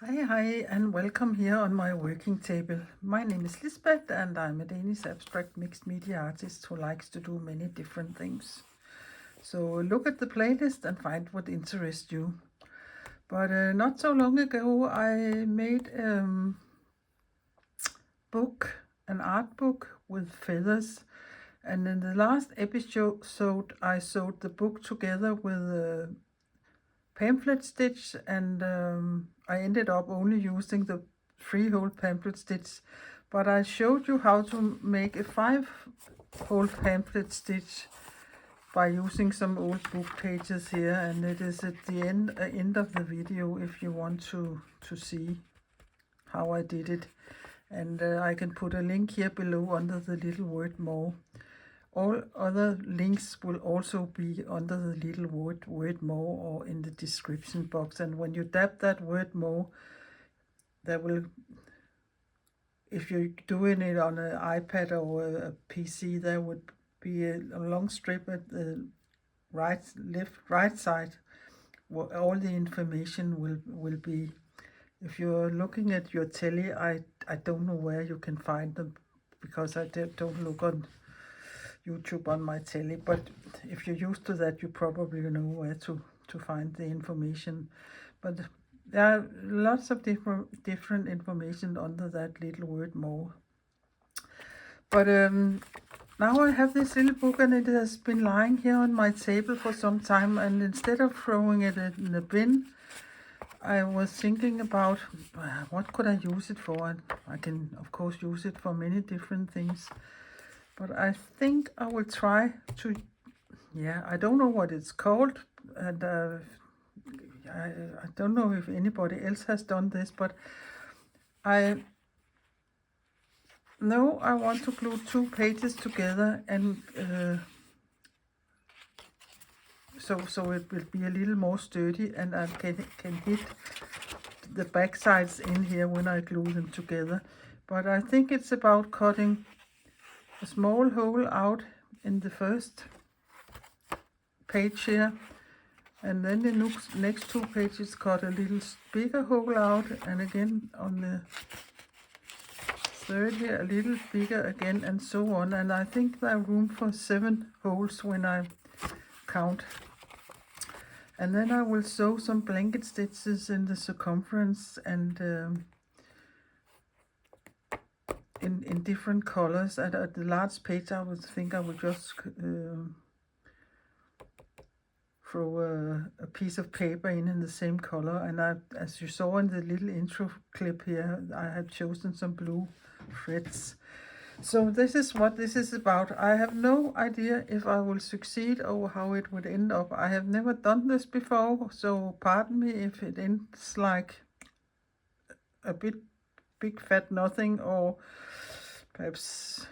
Hi, and welcome here on my working table. My name is Lisbeth, and I'm a Danish abstract mixed media artist who likes to do many different things. So look at the playlist and find what interests you. But not so long ago, I made a book, an art book with feathers. And in the last episode, I sewed the book together with a pamphlet stitch, and I ended up only using the 3-hole pamphlet stitch, but I showed you how to make a 5-hole pamphlet stitch by using some old book pages here, and it is at the end of the video if you want to see how I did it. And I can put a link here below under the little word more. All other links will also be under the little word more or in the description box. And when you tap that word more, there will, if you're doing it on an iPad or a PC, there would be a long strip at the right side where all the information will be. If you're looking at your telly, I don't know where you can find them because I don't look on YouTube on my telly, but if you're used to that, you probably know where to find the information. But there are lots of different information under that little word more. But now I have this little book, and it has been lying here on my table for some time, and instead of throwing it in the bin, I was thinking about what could I use it for. And I can of course use it for many different things, but I think I will try to, I don't know what it's called, and I don't know if anybody else has done this, but I know I want to glue 2 pages together, and so it will be a little more sturdy, and I can hit the back sides in here when I glue them together. But I think it's about cutting a small hole out in the first page here, and then the next 2 pages cut a little bigger hole out, and again on the third here a little bigger again, and so on. And I think there are room for 7 holes when I count. And then I will sew some blanket stitches in the circumference and in different colors. At the last page I would think I would just throw a piece of paper in the same color, and as you saw in the little intro clip here, I have chosen some blue threads. So this is what this is about. I have no idea if I will succeed or how it would end up. I have never done this before, so pardon me if it ends like a big fat nothing, or perhaps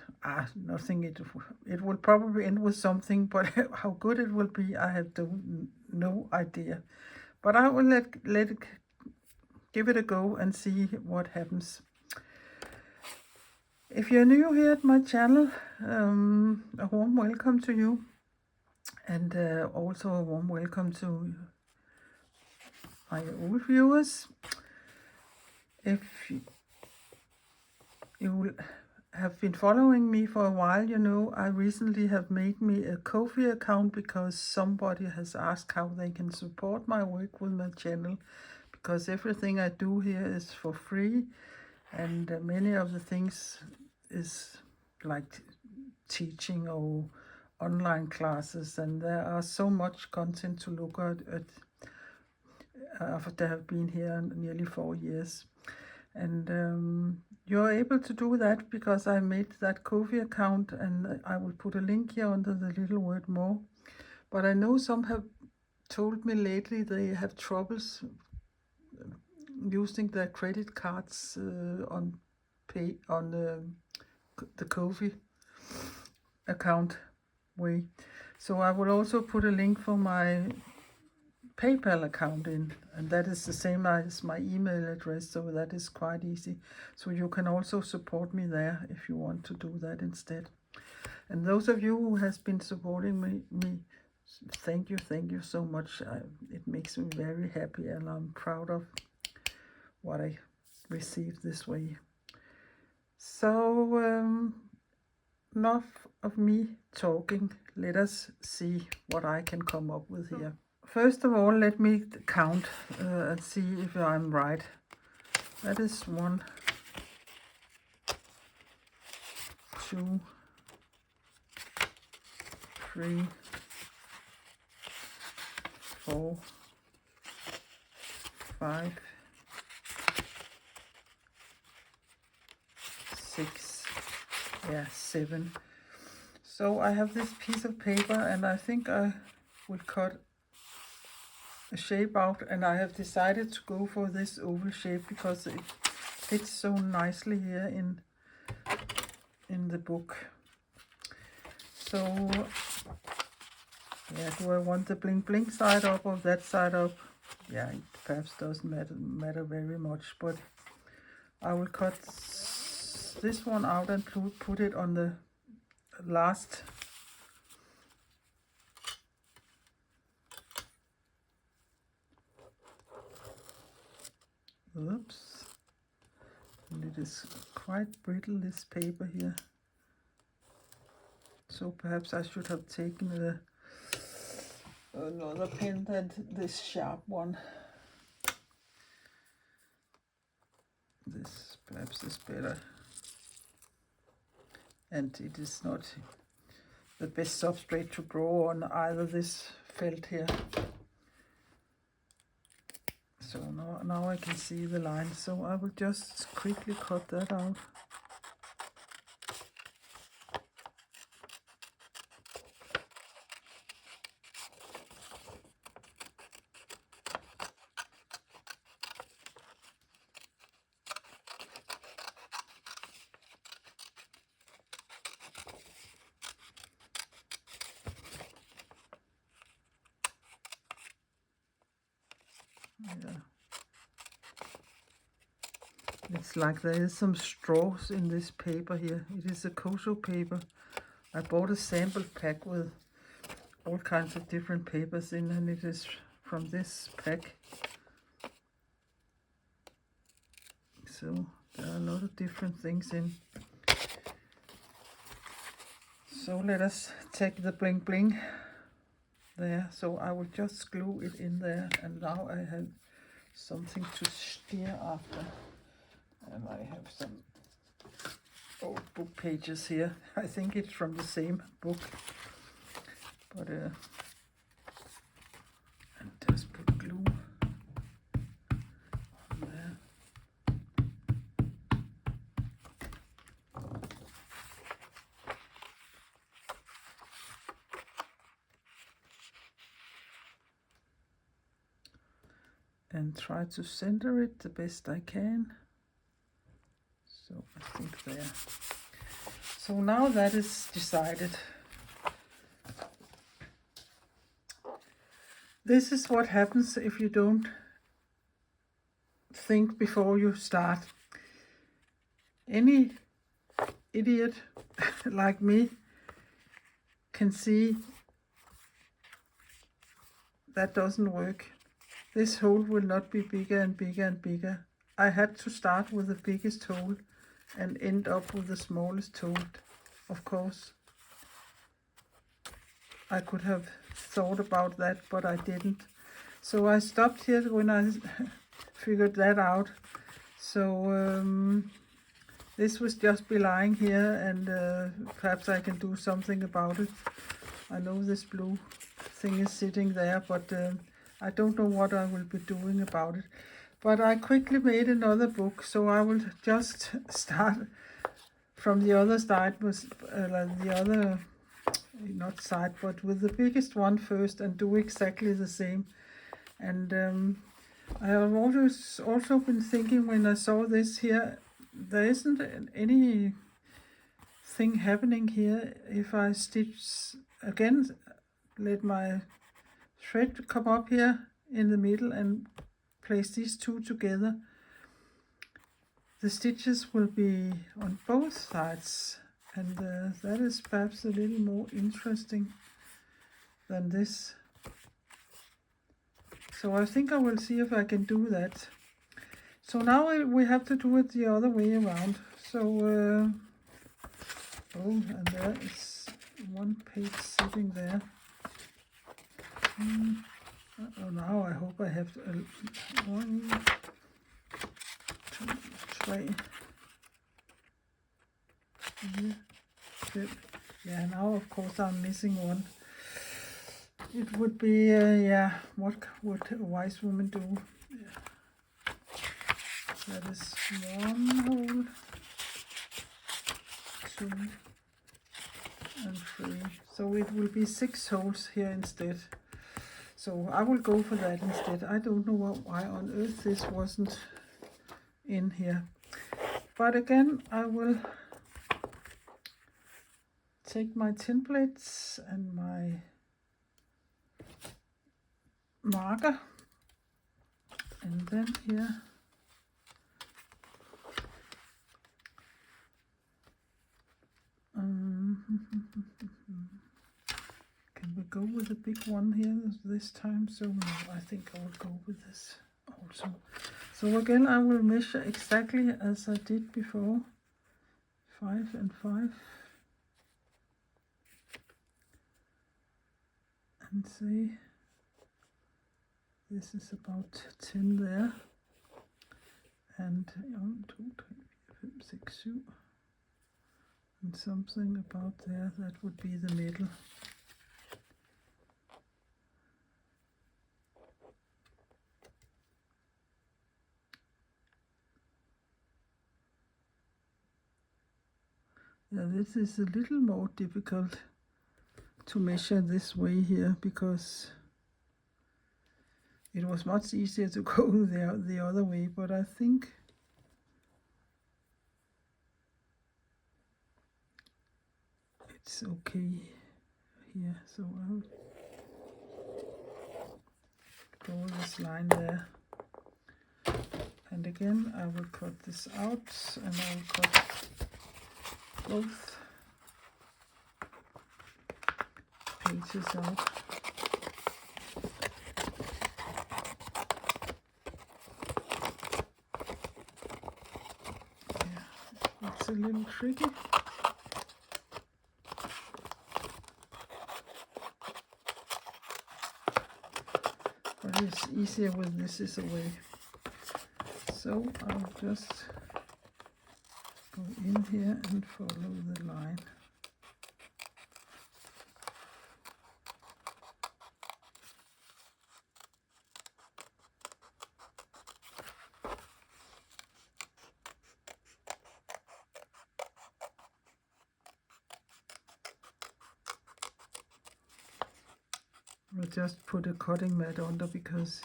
nothing. It will probably end with something, but how good it will be, I have no idea. But I will let it give it a go and see what happens. If you're new here at my channel, a warm welcome to you, and also a warm welcome to my old viewers. If you have been following me for a while, you know I recently have made me a Ko-fi account because somebody has asked how they can support my work with my channel, because everything I do here is for free, and many of the things is like teaching or online classes, and there are so much content to look at after I have been here nearly 4 years. And you're able to do that because I made that Ko-fi account, and I will put a link here under the little word more. But I know some have told me lately they have troubles using their credit cards on the Ko-fi account way. So I will also put a link for my PayPal account in, and that is the same as my email address, so that is quite easy. So you can also support me there if you want to do that instead. And those of you who has been supporting me, thank you so much. It makes me very happy, and I'm proud of what I received this way. So enough of me talking. Let us see what I can come up with here. First of all, let me count and see if I'm right. That is 1, 2, 3, 4, 5, 6, yeah, 7. So I have this piece of paper, and I think I will cut a shape out, and I have decided to go for this oval shape because it fits so nicely here in the book. So yeah, do I want the bling bling side up or that side up? Yeah, it perhaps doesn't matter very much, but I will cut this one out and put it on the last. Oops. And it is quite brittle, this paper here. So perhaps I should have taken another pen than this sharp one. This perhaps is better. And it is not the best substrate to draw on either, this felt here. So now I can see the line. So I will just quickly cut that out. Yeah. It's like there is some straws in this paper here. It is a Keyhole paper. I bought a sample pack with all kinds of different papers in, and it is from this pack. So there are a lot of different things in. So let us take the bling bling there. So I will just glue it in there, and now I have something to steer after. And I have some old book pages here. I think it's from the same book. But and just put glue on there. And try to center it the best I can. So I think there. So now that is decided. This is what happens if you don't think before you start. Any idiot like me can see that doesn't work. This hole will not be bigger and bigger and bigger. I had to start with the biggest hole and end up with the smallest hole, of course. I could have thought about that, but I didn't. So I stopped here when I figured that out. So this was just be lying here, and perhaps I can do something about it. I know this blue thing is sitting there, but I don't know what I will be doing about it. But I quickly made another book, so I will just start from the other side, with the other, not side, but with the biggest one first, and do exactly the same. And I have also been thinking, when I saw this here, there isn't anything happening here. If I stitch again, let my thread come up here in the middle and place these two together, the stitches will be on both sides, and that is perhaps a little more interesting than this. So I think I will see if I can do that. So now we have to do it the other way around. So, oh, and there is one page sitting there. Oh, now I hope I have 1, 2, 3. Yeah, now of course I'm missing one. It would be, yeah, what would a wise woman do? Yeah. That is 1 hole, 2, and 3. So it will be 6 holes here instead. So I will go for that instead. I don't know why on earth this wasn't in here. But again, I will take my tin plates and my marker, and then here can we go with a big one here this time? So no, I think I will go with this also. So again, I will measure exactly as I did before, 5 and 5, and say this is about 10 there, and 1, 2, 3, 4, 5, 6, 7, and something about there. That would be the middle. Yeah, this is a little more difficult to measure this way here, because it was much easier to go the other way, but I think it's okay here. So I'll draw this line there, and again I will cut this out, and I will cut both pages out. Yeah, it's a little tricky. But it's easier when this is away. So I'll just go in here and follow the line. I'll just put a cutting mat under, because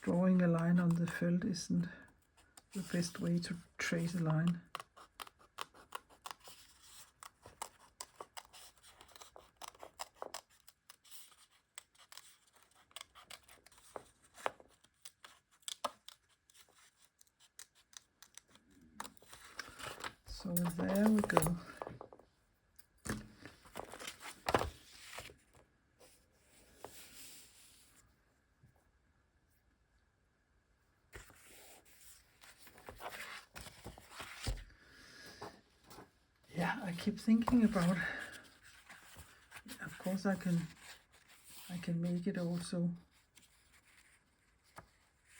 drawing a line on the felt isn't the best way to trace a line. So there we go. Yeah, I keep thinking about, of course I can make it also,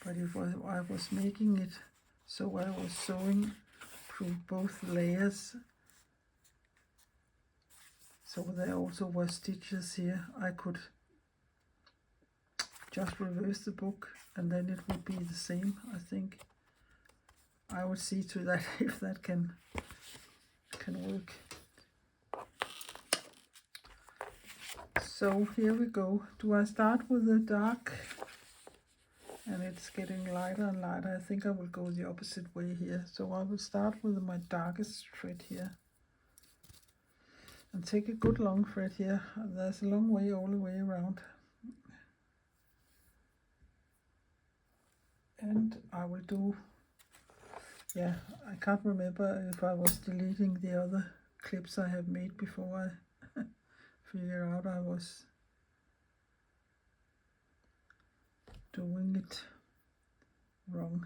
but if I was making it so I was sewing through both layers, so there also were stitches here, I could just reverse the book and then it would be the same. I think I will see to that if that can work. So here we go. Do I start with the dark? And it's getting lighter and lighter. I think I will go the opposite way here. So I will start with my darkest thread here. And take a good long thread here. There's a long way all the way around. And I will do, yeah, I can't remember if I was deleting the other clips I have made before I figure out I was doing it wrong.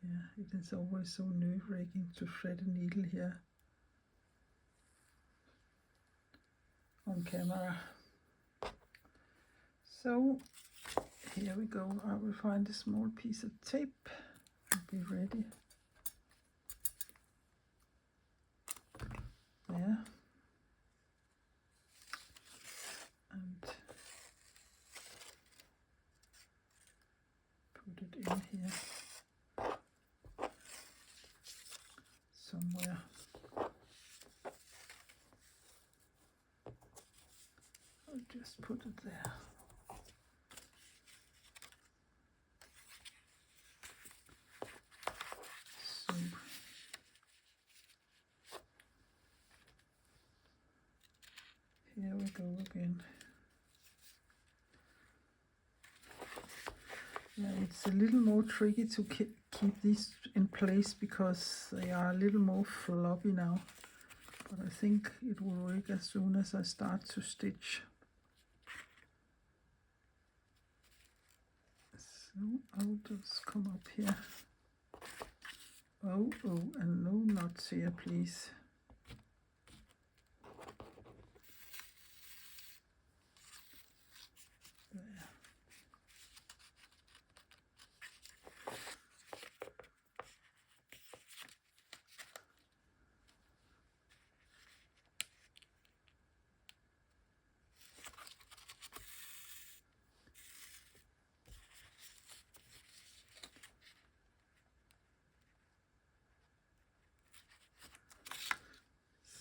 Yeah, it is always so nerve-wracking to thread a needle here on camera. So here we go. I will find a small piece of tape and be ready. There. And put it in here somewhere. I'll just put it there. So here we go again. Yeah, it's a little more tricky to keep these in place because they are a little more floppy now. But I think it will work as soon as I start to stitch. So I'll just come up here. Oh, and no knots here, please. There.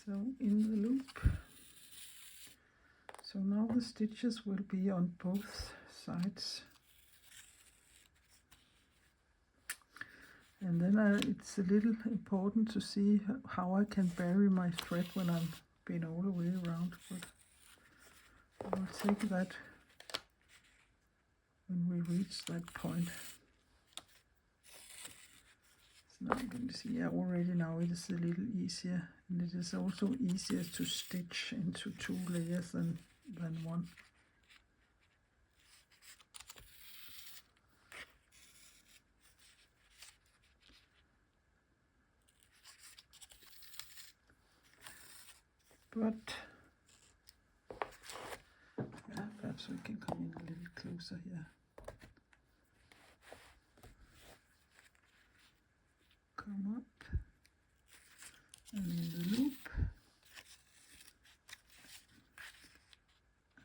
So in the loop. So now the stitches will be on both sides. And then it's a little important to see how I can bury my thread when I'm been all the way around. But I will take that when we reach that point. So now you can see, already now it is a little easier. And it is also easier to stitch into 2 layers than one. But yeah, perhaps we can come in a little closer here. Come up and in the loop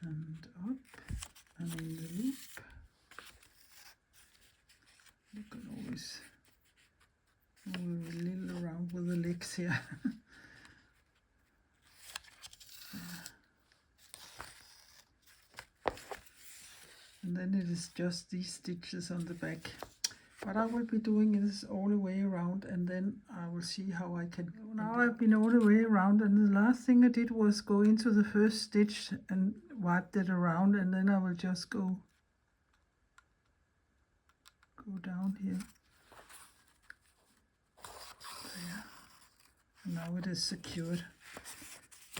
and up and in the loop. You can always move a little around with the legs here. And then it is just these stitches on the back. What I will be doing is all the way around, and then I will see how I can. Now I've been all the way around, and the last thing I did was go into the first stitch and wipe that around, and then I will just go down here. There. And now it is secured.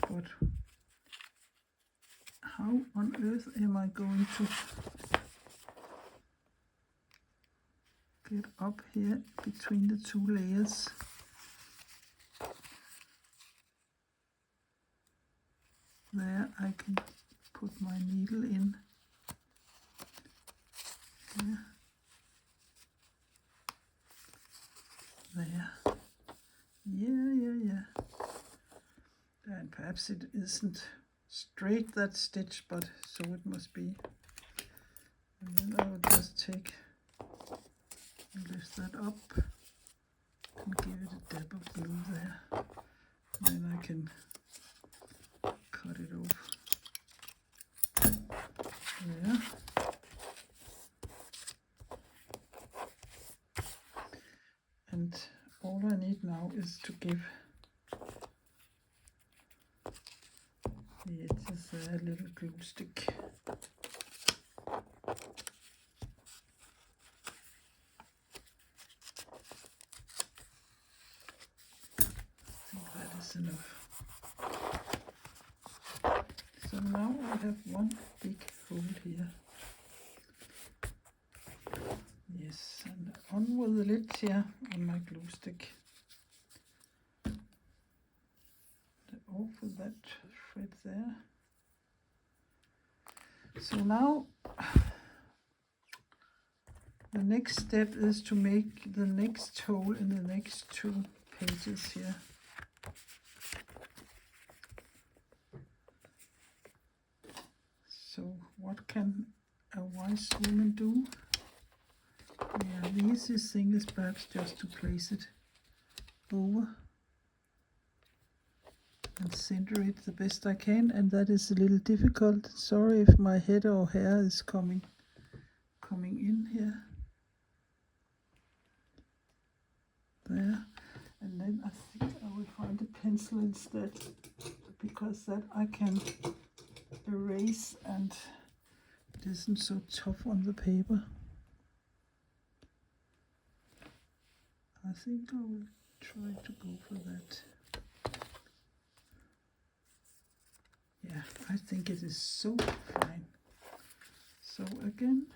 But how on earth am I going to get up here between the 2 layers? There I can put my needle in. Here. There. Yeah. And perhaps it isn't straight, that stitch, but so it must be. And then I will just take and lift that up and give it a dab of glue there. And then I can cut it off. There. And all I need now is to give the edges a little glue stick. Enough. So now I have one big hole here. Yes, and on with the lid here, on my glue stick. Off with that thread there. So now the next step is to make the next hole in the next 2 pages here. So what can a wise woman do? Yeah, the easiest thing is perhaps just to place it over and center it the best I can, and that is a little difficult. Sorry if my head or hair is coming in here. There. And then I think I will find a pencil instead, because that I can erase and it isn't so tough on the paper. I think I will try to go for that. Yeah, I think it is so fine. So again,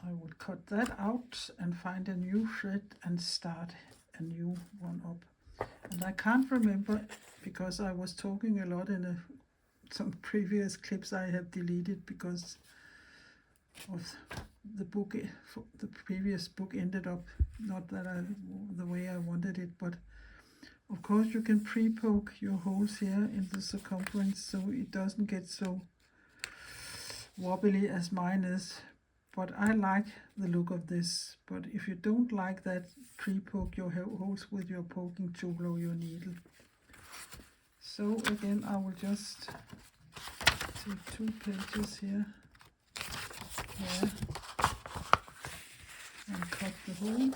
I will cut that out and find a new thread and start a new one up. And I can't remember, because I was talking a lot in some previous clips I have deleted because of the book. The previous book ended up not the way I wanted it, but of course you can pre-poke your holes here in the circumference so it doesn't get so wobbly as mine is. But I like the look of this. But if you don't like that, pre-poke your holes with your poking tool or your needle. So again, I will just take 2 pages here, there, and cut the hole,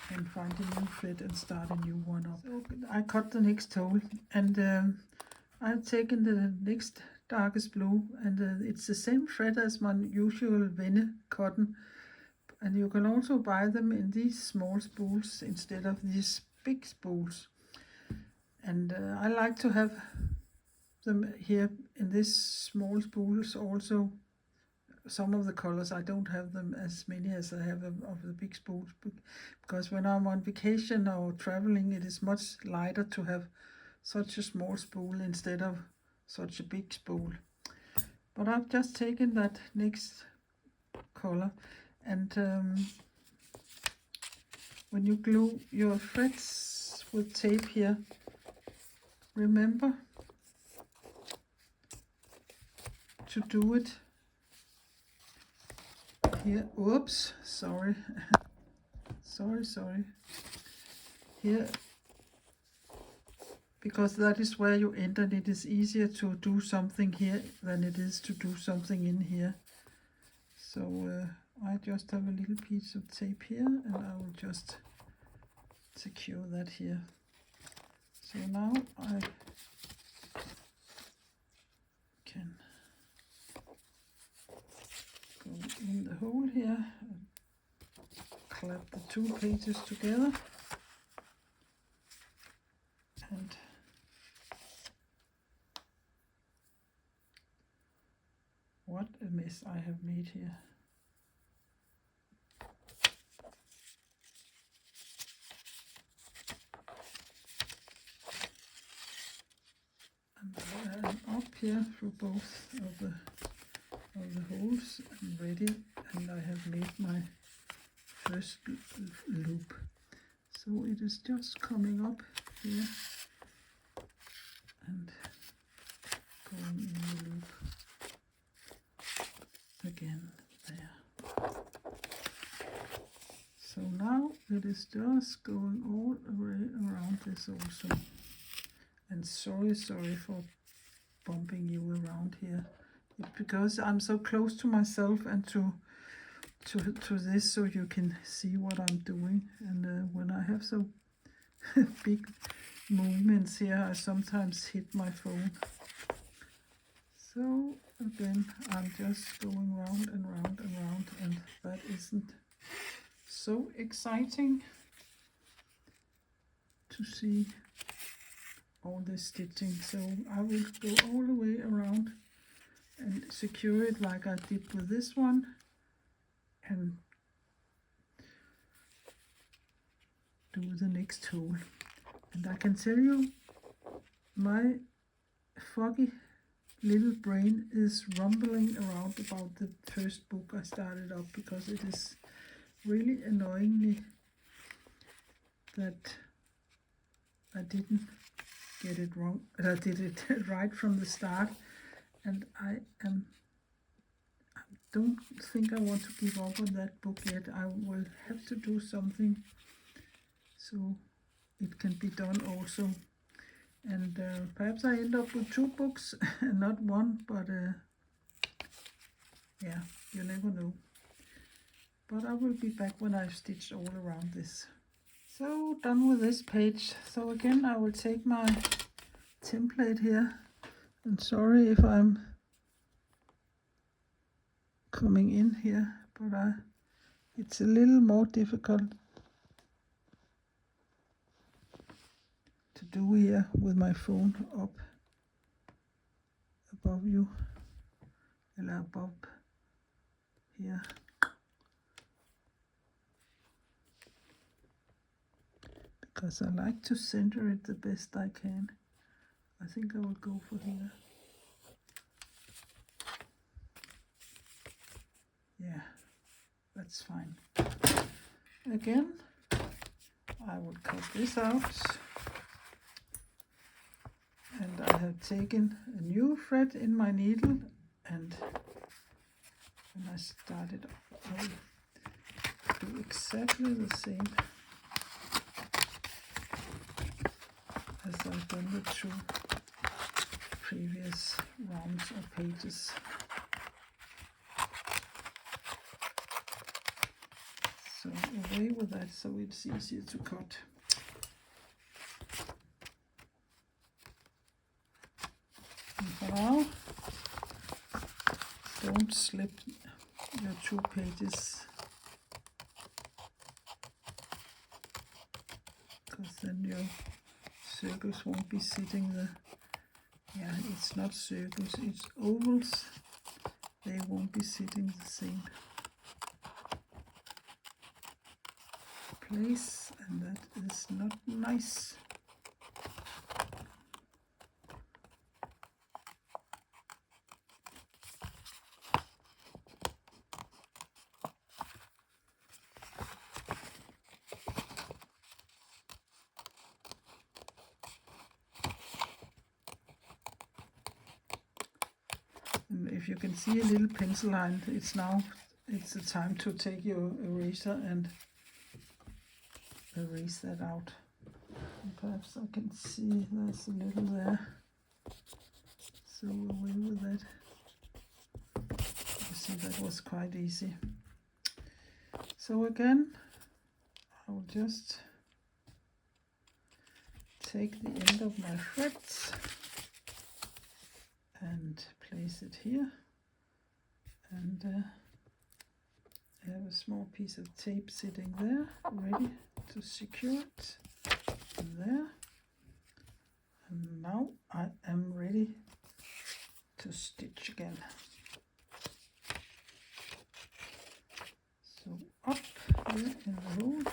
and find a new thread and start a new one up. So I cut the next hole, and I've taken the next darkest blue, and it's the same thread as my usual Venne cotton, and you can also buy them in these small spools instead of these big spools. And I like to have them here in this small spools also. Some of the colors, I don't have them as many as I have of the big spools, because when I'm on vacation or traveling, it is much lighter to have such a small spool instead of such a big spool. But I've just taken that next color, and when you glue your threads with tape here, remember to do it here. Oops, sorry. sorry. Here, because that is where you end, and it is easier to do something here than it is to do something in here. So I just have a little piece of tape here, and I will just secure that here. So now I can go in the hole here and clap the 2 pages together, and what a mess I have made here. And I'm up here through both of the holes and ready, and I have made my first loop. So it is just coming up here and going in the loop again there. So now it is just going all the way around this also. And sorry for bumping you around here. It's because I'm so close to myself and to this, so you can see what I'm doing. And when I have so big movements here, I sometimes hit my phone. So again, I'm just going round and round and round, and that isn't so exciting to see all this stitching. So I will go all the way around secure it like I did with this one, and do the next hole. And I can tell you, my foggy little brain is rumbling around about the first book I started up, because it is really annoying me that I didn't get it wrong, that I did it right from the start, and I don't think I want to give up on that book yet. I will have to do something so it can be done also. And perhaps I end up with 2 books and not 1, but yeah, you never know. But I will be back when I've stitched all around this. So done with this page. So again, I will take my template here, and sorry if I'm coming in here, but it's a little more difficult to do here with my phone up above you, or above here. Because I like to center it the best I can. I think I will go for here. Yeah, that's fine. Again, I will cut this out. And I have taken a new thread in my needle, and when I started off, I will do exactly the same as I've done the 2 previous rounds of pages. So away with that, so it's easier to cut. And for now, don't slip your 2 pages, because then your circles won't be sitting there. Yeah, it's not circles, it's ovals. They won't be sitting the same place, and that is not nice. And if you can see a little pencil line, it's the time to take your eraser and erase that out. And perhaps I can see there's a little there. So away with that. You see, that was quite easy. So again, I will just take the end of my threads and place it here, and I have a small piece of tape sitting there ready to secure it there. And now I am ready to stitch again. So up here in the hole,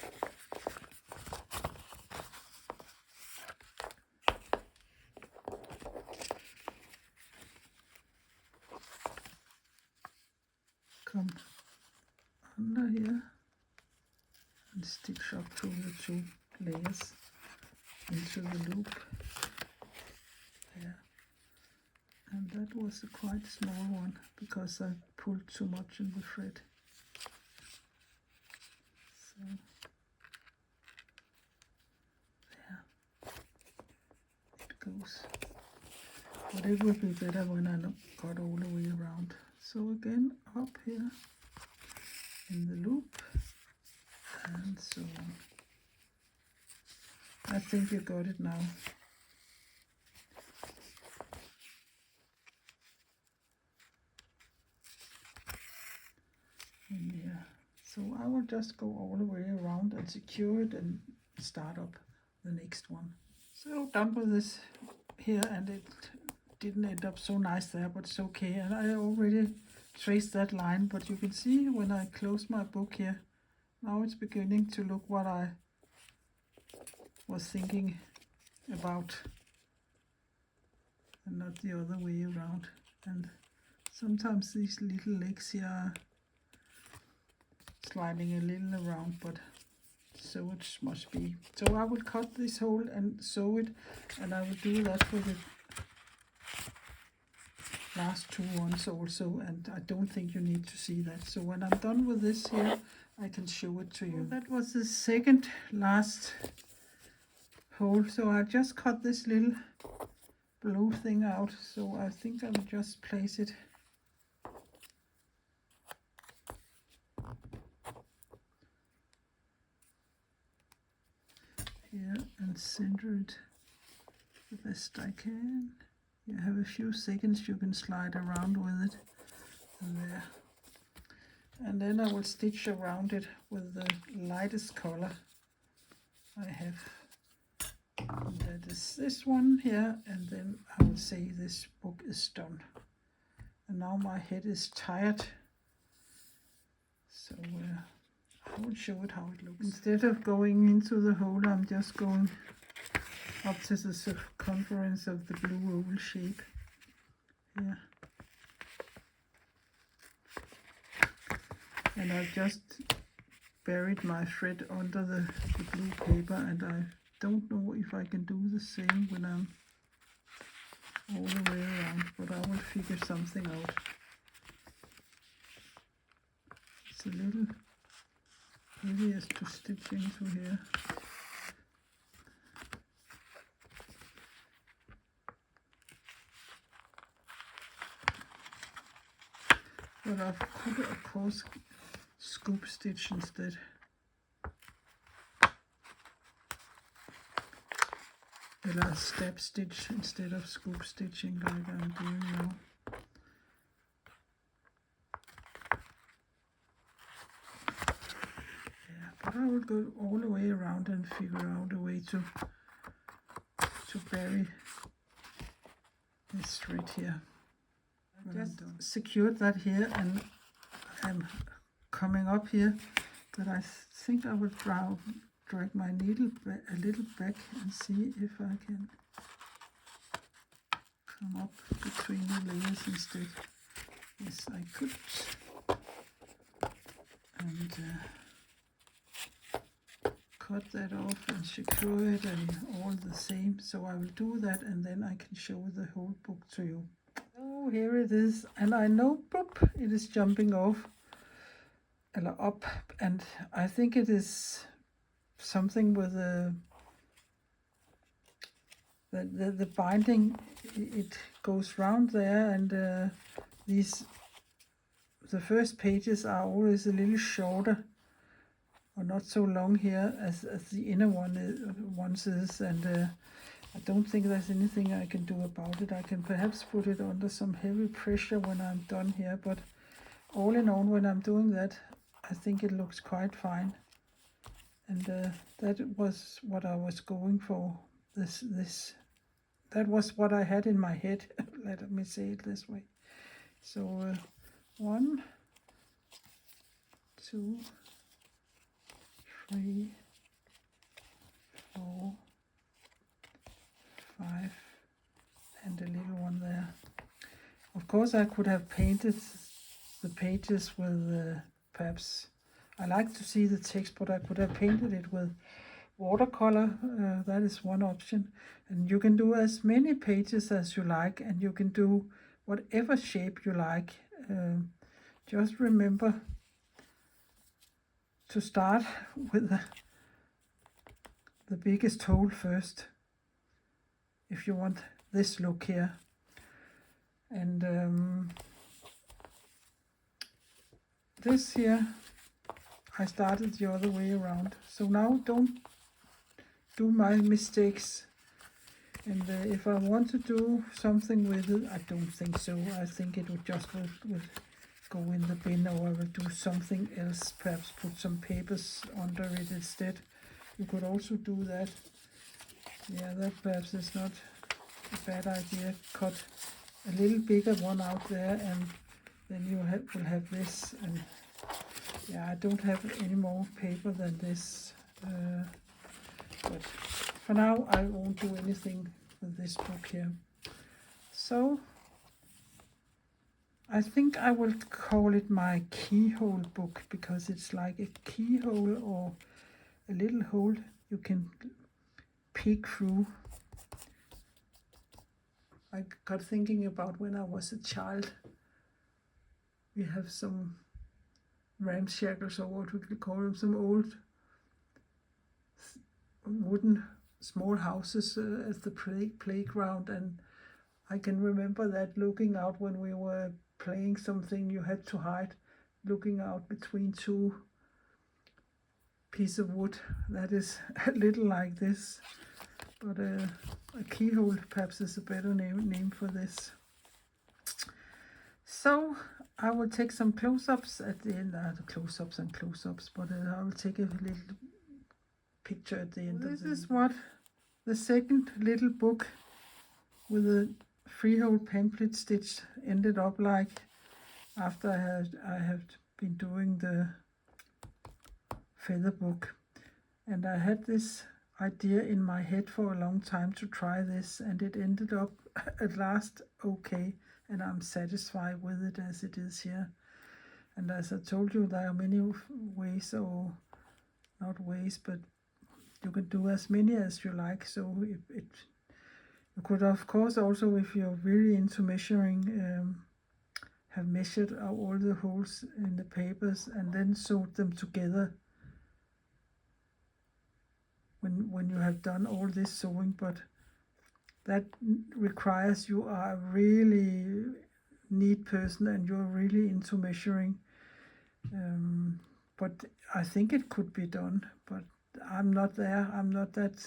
come under here and stitch up through the 2 layers into the loop there. And that was a quite small one because I pulled too much in the thread. So there it goes. But it will be better when I got all the way around. So again, up here in the loop, and so on. I think you got it now. And yeah, so I will just go all the way around and secure it and start up the next one. So done with this here, and it didn't end up so nice there, but it's okay. And I already traced that line, but you can see when I close my book here, now it's beginning to look what I was thinking about, and not the other way around. And sometimes these little legs here are sliding a little around, but so it must be. So I will cut this hole and sew it, and I will do that for the last two ones also, and I don't think you need to see that. So when I'm done with this here, I can show it to you. Well, that was the second last hole, so I just cut this little blue thing out, so I think I will just place it here and center it the best I can. You have a few seconds, you can slide around with it, and there. And then I will stitch around it with the lightest color I have. And that is this one here, and then I will say this book is done. And now my head is tired, so I will show it how it looks. Instead of going into the hole, I'm just going up to the circumference of the blue oval shape here. And I've just buried my thread under the blue paper, and I don't know if I can do the same when I'm all the way around, but I will figure something out. It's a little heavier to stitch into here. But I could, of course, scoop stitch instead. Or step stitch instead of scoop stitching like I'm doing now. Yeah, but I will go all the way around and figure out a way to bury this thread here. I just secured that here, and I'm coming up here, but I think I will drag my needle a little back and see if I can come up between the layers instead. Yes, I could. And cut that off and secure it and all the same. So I will do that, and then I can show the whole book to you. Oh, here it is, and I know, boop, it is jumping off, up, and I think it is something with the binding. It goes round there, and the first pages are always a little shorter, or not so long here as the inner ones is, and I don't think there's anything I can do about it. I can perhaps put it under some heavy pressure when I'm done here, but all in all, when I'm doing that, I think it looks quite fine. And that was what I was going for. That was what I had in my head. Let me say it this way. So 1, 2, 3, 4, 5, and a little one there. Of course, I could have painted the pages with perhaps, I like to see the text, but I could have painted it with watercolor. That is one option. And you can do as many pages as you like, and you can do whatever shape you like. Just remember to start with the biggest hole first, if you want this look here. And this here, I started the other way around. So now don't do my mistakes. And if I want to do something with it, I don't think so. I think it would just would go in the bin, or I will do something else, perhaps put some papers under it instead. You could also do that. Yeah, that perhaps is not a bad idea. Cut a little bigger one out there, and then you will have this. And yeah, I don't have any more paper than this, but for now I won't do anything with this book here. So I think I will call it my Keyhole book, because it's like a keyhole, or a little hole you can peek through. I got thinking about when I was a child. We have some ramshackles, or what we could call them, some old wooden small houses at the playground, and I can remember that, looking out when we were playing something you had to hide, looking out between two pieces of wood. That is a little like this, but a keyhole perhaps is a better name for this. So I will take some close-ups at the end. Close-ups and close-ups, but I will take a little picture at the end. This is what the second little book with a freehole pamphlet stitch ended up like, after I have been doing the feather book. And I had this idea in my head for a long time to try this, and it ended up at last okay, and I'm satisfied with it as it is here. And as I told you, there are many ways, or not ways, but you can do as many as you like. So you could, of course, also, if you're really into measuring, have measured all the holes in the papers and then sewed them together when you have done all this sewing. But that requires you are a really neat person and you're really into measuring. But I think it could be done, but I'm not there. I'm not that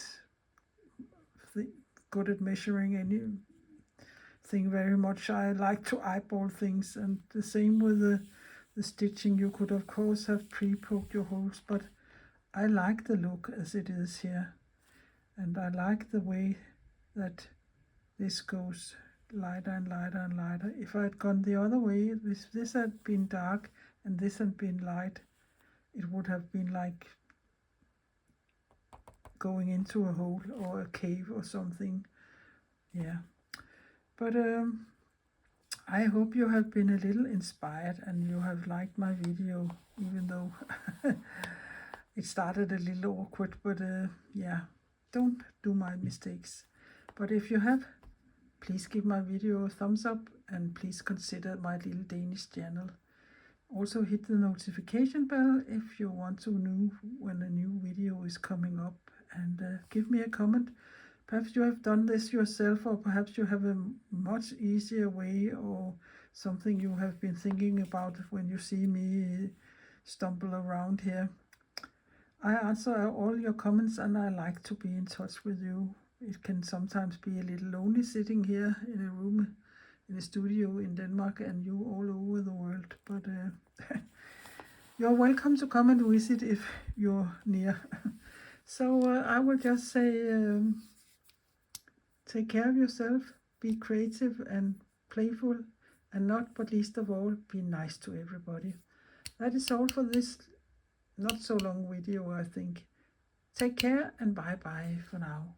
good at measuring anything very much. I like to eyeball things, and the same with the stitching. You could, of course, have pre-poked your holes, but I like the look as it is here, and I like the way that this goes lighter and lighter and lighter. If I had gone the other way, if this had been dark and this had been light, it would have been like going into a hole or a cave or something. Yeah, but I hope you have been a little inspired and you have liked my video, even though it started a little awkward. But yeah, don't do my mistakes. But if you have, please give my video a thumbs up, and please consider my little Danish channel. Also hit the notification bell if you want to know when a new video is coming up, and give me a comment. Perhaps you have done this yourself, or perhaps you have a much easier way, or something you have been thinking about when you see me stumble around here. I answer all your comments, and I like to be in touch with you. It can sometimes be a little lonely sitting here in a room, in a studio in Denmark, and you all over the world. But you're welcome to come and visit if you're near. So I will just say, take care of yourself, be creative and playful, and not but least of all, be nice to everybody. That is all for this not so long video, I think. Take care and bye bye for now.